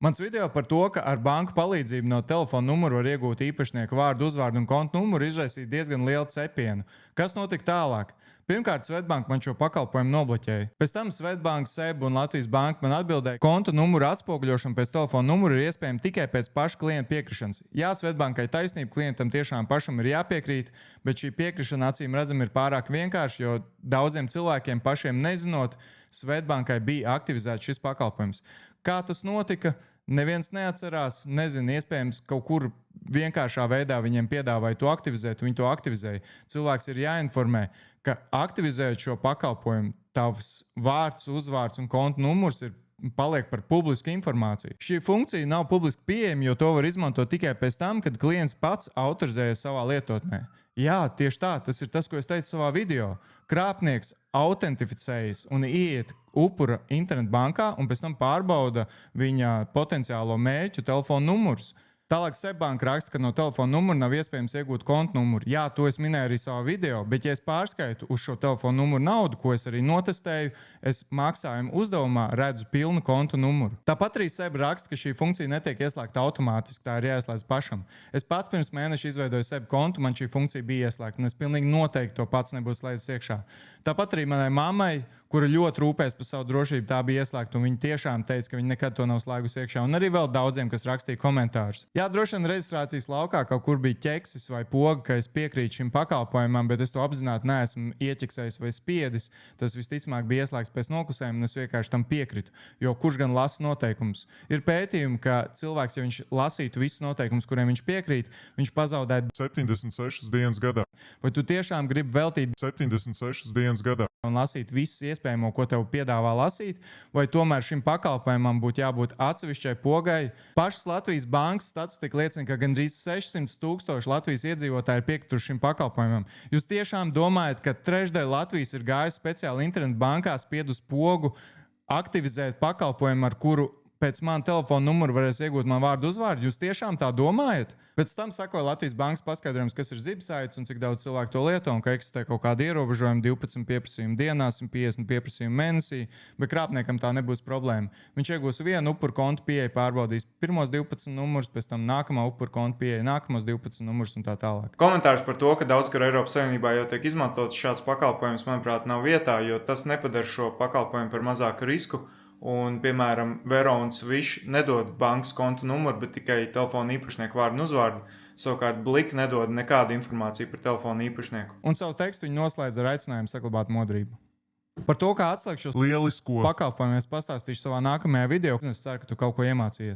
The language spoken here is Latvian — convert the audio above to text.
Mans video par to, ka ar banku palīdzību no telefona numura var iegūt īpašnieku vārdu, uzvārdu un kontu numuru, izraisīja diezgan lielu cepienu. Kas notika tālāk? Pirmkārt, Svetbank man šo pakalpojumu nobloķēja. Pēc tam Svetbank, SEB un Latvijas Banka man atbildēja, ka konta numuru atspoguļošana pēc telefona numura ir iespējama tikai pēc paša klienta piekrišanas. Jā, Svetbankai taisnība, klientam tiešām pašam ir jāpiekrīt, bet šī piekrišana acīm redzam ir pārāk vienkārša, jo daudziem cilvēkiem pašiem nezinot, Svetbankai bija aktivizēts šis pakalpojums. Kā tas notika? Neviens neatcerās, nezinu, iespējams, kaut kur vienkāršā veidā viņiem piedāvāja to aktivizēt, viņi to aktivizēja. Cilvēks ir jāinformē, ka aktivizējot šo pakalpojumu, tavs vārds, uzvārds un konta numurs paliek par publisku informāciju. Šī funkcija nav publiski pieejama, jo to var izmantot tikai pēc tam, kad klients pats autorizējas savā lietotnē. Jā, tieši tā, tas ir tas, ko es teicu savā video. Krāpnieks autentificējas un ieiet upura internetbankā un pēc tam pārbauda viņa potenciālo mērķu telefonu numurus. Tālāk Seibanka raksta, ka no telefona numura nav iespējams iegūt konta numuru. Jā, to es minēju arī savā video, bet ja es pārskaitu uz šo telefona numuru naudu, ko es arī notestēju, es maksājumu uzdevumā redzu pilnu konta numuru. Tāpat arī Seiba raksta, ka šī funkcija netiek ieslēgta automātiski, tā ir jāieslēdz pašam. Es pats pirms mēneša izveidoju Seiba kontu, man šī funkcija bija ieslēgta, un es pilnīgi noteikti to pats nebūs slēdzis iekšā. Tāpat arī manai mammai, kura ļoti rūpēs par savu drošību, tā bija ieslēgta, un viņa tiešām teica, ka viņa nekad to nav slēgusi iekšā, un arī vēl daudziem, kas rakstīja komentārus. Jā, droši vien reģistrācijas laukā kaut kur bija ķeksis vai poga, ka es piekrītu šim pakalpojumam, bet es to apzināti neesmu ieķeksējis vai spiedis. Tas visticamāk bija ieslēgts pēc noklusējuma, un es vienkārši tam piekritu, jo kurš gan lasa noteikumus? Ir pētījumi, ka cilvēks, ja viņš lasītu visus noteikumus, kuriem viņš piekrīt, viņš pazaudētu 76 dienas gadā. Vai tu tiešām gribi veltīt 76 dienas gadā. un lasīt visu iespējamo, ko tev piedāvā lasīt, vai tomēr šim pakalpojumam būtu jābūt atsevišķai pogai? Pašas Latvijas bankas statistika liecina, ka gandrīz 600,000 Latvijas iedzīvotāji ir piekrituši šim pakalpojumam. Jūs tiešām domājat, ka trešdaļa Latvijas ir gājusi speciāli internetu bankā, spiedus pogu, aktivizēt pakalpojumu, ar kuru pēc man telefona numuru varēs iegūt man vārdu uzvārdu? Jūs tiešām tā domājat? Pēc tam sakoja Latvijas bankas paskaidrojums, kas ir zibsaits un cik daudz cilvēku to lieto, un ka eksistē kaut kāda ierobežojuma 12 pieprasījumu dienā, 150 pieprasījumu mēnesī, bet krāpniekam tā nebūs problēma. Viņš iegūs vienu upuru kontu pieeju, pārbaudīs pirmos 12 numurus, pēc tam nākamā upuru kontu pieeju, nākamos 12 numurus un tā tālāk. Komentārs par to, ka daudz kur Eiropas Savienībā jau tiek izmantots šāds pakalpojums, manuprāt, nav vietā, jo tas nepadara šo pakalpojumu par mazāku risku. Un, piemēram, Vero un Swish nedod bankas kontu numuru, bet tikai telefona īpašnieku vārdu un uzvārdu. Savukārt Blik nedod nekādu informāciju par telefona īpašnieku. Un savu tekstu viņi noslēdz ar aicinājumu saglabāt modrību. Par to, kā atslēgt šos Lielisko pakalpojumus, pastāstīšu savā nākamajā video. Es ceru, ka tu kaut ko iemācījies.